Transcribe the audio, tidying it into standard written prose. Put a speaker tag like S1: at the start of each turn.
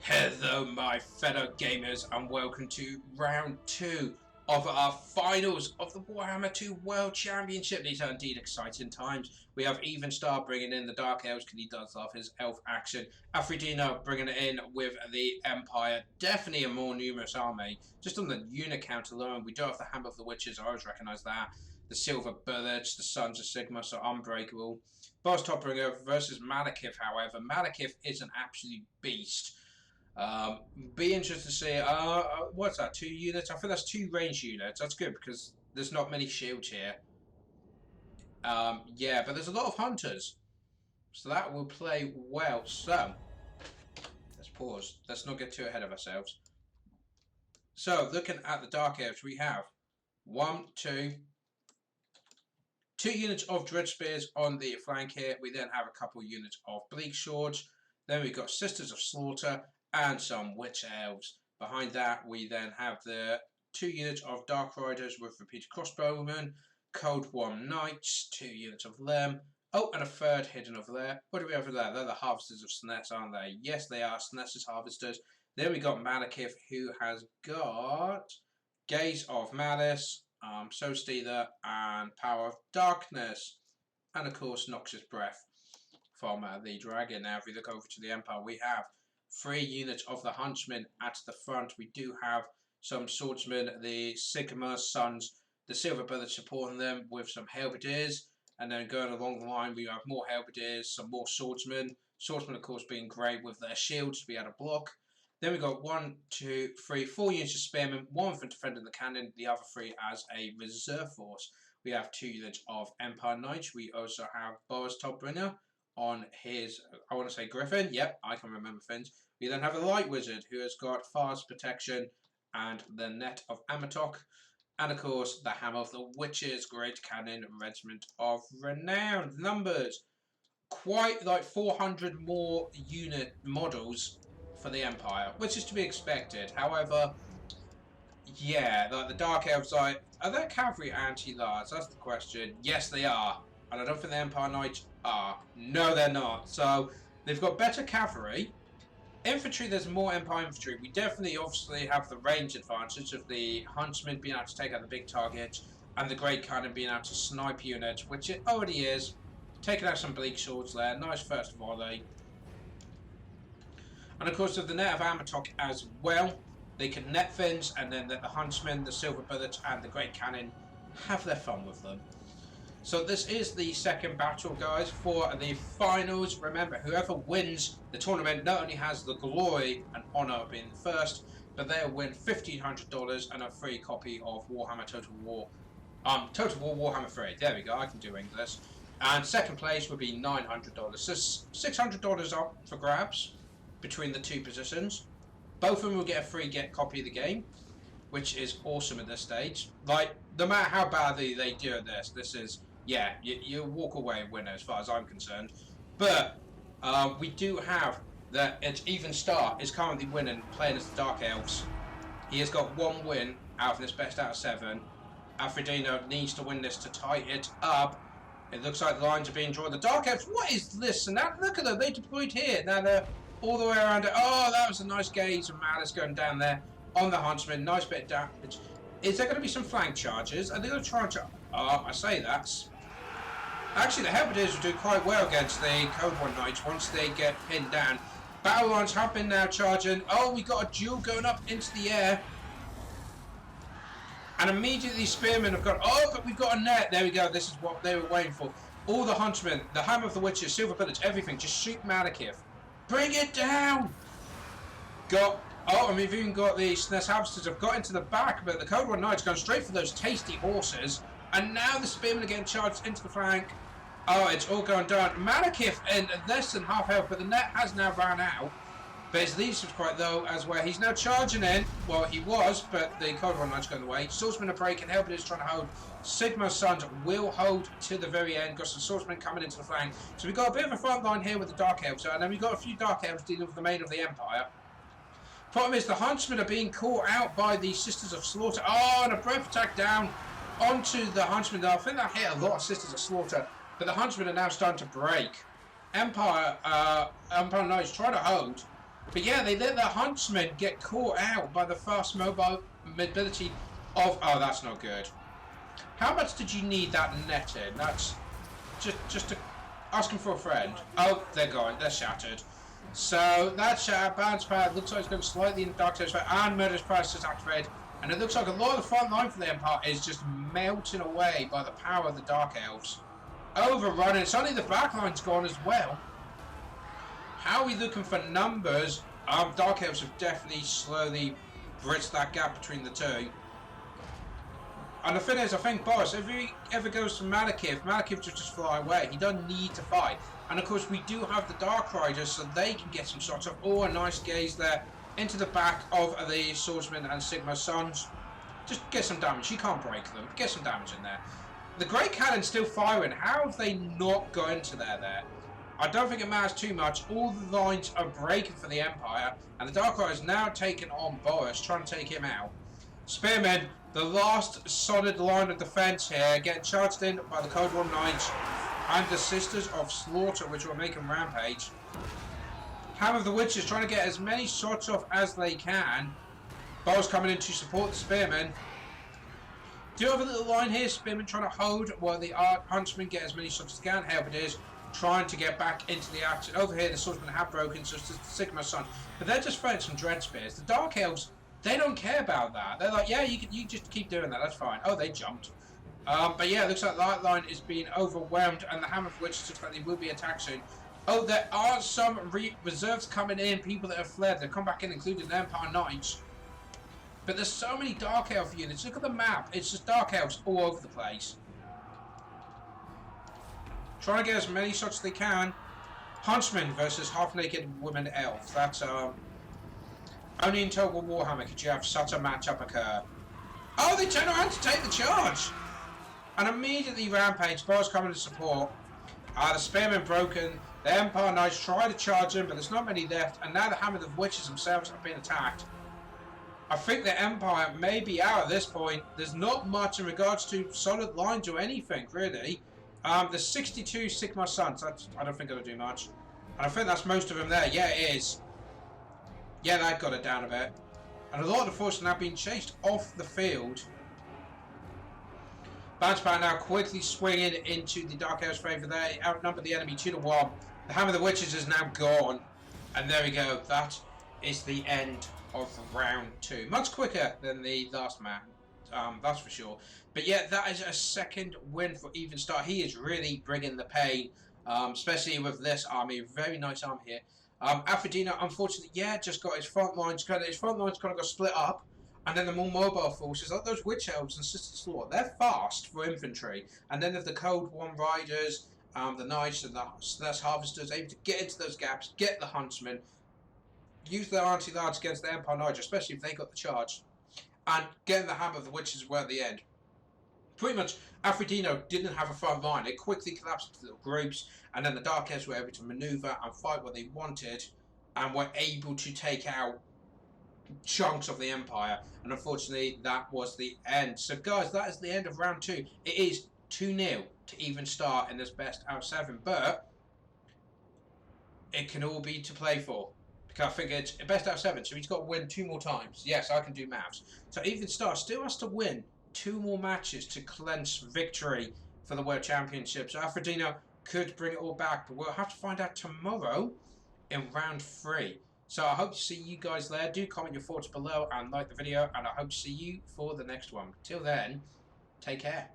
S1: Hello my fellow gamers and welcome to round 2 of our finals of the Warhammer 2 World Championship. These are indeed exciting times. We have Evenstar bringing in the Dark Elves because he does love his elf action. Alfredino bringing it in with the Empire. Definitely a more numerous army. Just on the unit count alone, we do have the Hammer of the Witches, I always recognise that. The Silver Bullets, the Sons of Sigma, so unbreakable. Boss Topbringer versus Malekith, however. Malekith is an absolute beast. Be interested to see, what's that, 2 units? I think that's 2 range units. That's good because there's not many shields here. Yeah, but there's a lot of hunters. So that will play well. So, let's pause. Let's not get too ahead of ourselves. So, looking at the Dark Elves, we have 2 units of Dread Spears on the flank here. We then have a couple units of Bleak Swords. Then we've got Sisters of Slaughter and some Witch Elves. Behind that, we then have the 2 units of Dark Riders with repeated crossbowmen, Cold Warm Knights, 2 units of them. Oh, and a third hidden over there. What do we have over there? They're the Harvesters of Snets, aren't they? Yes, they are Snets' Harvesters. Then we got Malekith, who has got Gaze of Malice, Soul Stealer, and Power of Darkness. And of course, Noxious Breath from the Dragon. Now, if we look over to the Empire, we have 3 units of the Hunchmen at the front. We do have some swordsmen, the Sigma Sons, the Silver Bullets supporting them with some Halberdiers. And then going along the line, we have more Halberdiers, some more swordsmen. Swordsmen, of course, being great with their shields to be able to block. Then we've got 4 units of Spearmen, 1 for defending the cannon, the other 3 as a reserve force. We have 2 units of Empire Knights. We also have Boris Topbringer on his, I want to say Griffin. Yep, I can remember things. We then have a Light Wizard who has got Fast Protection and the Net of Amatok. And of course, the Hammer of the Witches, Great Cannon, Regiment of Renown. Numbers. Quite like 400 more unit models for the Empire, which is to be expected. However, yeah, like the Dark Elves, are there cavalry anti-large? That's the question. Yes, they are. And I don't think the Empire Knights are. No, they're not. So, they've got better cavalry. Infantry, there's more Empire infantry. We definitely, obviously, have the range advantage of the Huntsmen being able to take out the big targets and the Great Cannon being able to snipe units, which it already is. Taking out some Bleak Swords there. Nice first volley. And, of course, with the Net of Amatok as well, they can net fins, and then the Huntsmen, the Silver Bullets, and the Great Cannon have their fun with them. So this is the second battle, guys, for the finals. Remember, whoever wins the tournament not only has the glory and honour of being first, but they'll win $1,500 and a free copy of Warhammer Total War Warhammer 3. There we go, I can do English. And second place would be $900. So $600 up for grabs between the 2 positions. Both of them will get a free copy of the game, which is awesome at this stage. Like, no matter how badly they do at this is, yeah, you walk away a winner as far as I'm concerned. But we do have that it's Evenstar is currently winning, playing as the Dark Elves. He has got 1 win out of this best out of 7. Alfredino needs to win this to tie it up. It looks like the lines are being drawn. The Dark Elves, what is this? And now look at them, they deployed here. Now they're all the way around it. Oh, that was a nice gaze of Malice going down there on the Huntsman. Nice bit of damage. Is there going to be some flank charges? Are they going to try and charge? Oh, I say that. Actually, the Halberdiers will do quite well against the Cold War Knights once they get pinned down. Battle lines have been now charging. Oh, we got a duel going up into the air. And immediately Spearmen have got, oh, but we've got a net. There we go, this is what they were waiting for. All the Hunchmen, the Hammer of the Witches, Silver Bullets, everything, just shoot Malekith. Bring it down! Oh, and we've even got the SNES Harvesters have got into the back, but the Cold War Knights gone straight for those tasty horses. And now the Spearmen are getting charged into the flank. Oh, it's all going down. Malekith in less than half health, but the net has now run out. But his lead is quite low as well. He's now charging in. Well, he was, but the Cold War Knight's going away. Swordsmen are breaking. Halberdiers trying to hold. Sigma Sons will hold to the very end. Got some Swordsmen coming into the flank. So we've got a bit of a front line here with the Dark Elves. And then we've got a few Dark Elves dealing with the main of the Empire. Problem is the Huntsmen are being caught out by the Sisters of Slaughter. Oh, and a breath attack down onto the Huntsmen. Now, I think that hit a lot of Sisters of Slaughter. But the Huntsmen are now starting to break. Empire Knights trying to hold. But yeah, they let the huntsmen get caught out by the fast mobility of... Oh, that's not good. How much did you need that net in? That's just to asking for a friend. Oh, they're gone. They're shattered. So that shattered. Bounce pad looks like it's going slightly in the dark territory, and Murderous Price is activated. And it looks like a lot of the front line for the Empire is just melting away by the power of the Dark Elves. Overrunning. Suddenly the back line's gone as well. How are we looking for numbers? Dark Elves have definitely slowly bridged that gap between the two. And the thing is, I think Boris, if he ever goes to Malekith will just fly away. He doesn't need to fight. And of course, we do have the Dark Riders, so they can get some shots of, oh, a nice gaze there into the back of the Swordsman and Sigma Sons. Just get some damage. You can't break them. Get some damage in there. The Great Cannon's still firing. How have they not got into there? I don't think it matters too much. All the lines are breaking for the Empire, and the Dark Riders now taking on Boris, trying to take him out. Spearmen, the last solid line of defense here, getting charged in by the Code 1 Knights and the Sisters of Slaughter, which will make them rampage. Hammer of the Witches trying to get as many shots off as they can. Boris coming in to support the Spearmen. Do you have a little line here? Spearmen trying to hold while the Huntsmen get as many shots as they can. Halberdiers trying to get back into the action. Over here, the Swordsmen have broken, so it's the Sigma Sun. But they're just throwing some Dread Spears. The Dark Elves, they don't care about that. They're like, yeah, you just keep doing that. That's fine. Oh, they jumped. But yeah, it looks like that line is being overwhelmed, and the Hammer of Witches looks like they will be attacked soon. Oh, there are some reserves coming in, people that have fled. They've come back in, including the Empire Knights. But there's so many Dark Elf units. Look at the map. It's just Dark Elves all over the place. Trying to get as many shots as they can. Huntsmen versus half-naked women elves. That's, only in Total Warhammer could you have such a matchup occur. Oh, they turn around to take the charge! And immediately rampage. Boris coming to support. The Spearmen broken. The Empire Knights try to charge in, but there's not many left. And now the Hammer of Witches themselves have been attacked. I think the Empire may be out at this point. There's not much in regards to solid lines or anything, really. There's 62 Sigma Suns. I don't think it'll do much. And I think that's most of them there. Yeah, it is. Yeah, that got it down a bit. And a lot of the forces are now being chased off the field. Bounce Power now quickly swinging into the Dark Elves' favour. They outnumber the enemy 2-1. The Hammer of the Witches is now gone. And there we go. That is the end of round 2. Much quicker than the last man. That's for sure. But yeah, that is a second win for Evenstar. He is really bringing the pain, especially with this army. Very nice army here. Alfredino, unfortunately, yeah, just got his front lines. His front lines kind of got split up. And then the more mobile forces, like those Witch Elves and Sister Slaughter, they're fast for infantry. And then there's the Code 1 Riders, the Knights and the Celeste Harvesters, able to get into those gaps, get the Huntsmen, use their anti-large against the Empire Knights, especially if they got the charge. And getting the Hammer of the Witches were at the end. Pretty much, Alfredino didn't have a front line. They quickly collapsed into little groups, and then the Dark Elves were able to maneuver and fight what they wanted, and were able to take out chunks of the Empire. And unfortunately, that was the end. So guys, that is the end of round 2. It is 2-0 to Evenstar in this best out of 7, but it can all be to play for. I think it's best out of 7, so he's got to win 2 more times. Yes, I can do maths. So Evenstar still has to win 2 more matches to clinch victory for the World Championship. So Alfredino could bring it all back, but we'll have to find out tomorrow in round 3. So I hope to see you guys there. Do comment your thoughts below and like the video, and I hope to see you for the next one. Till then, take care.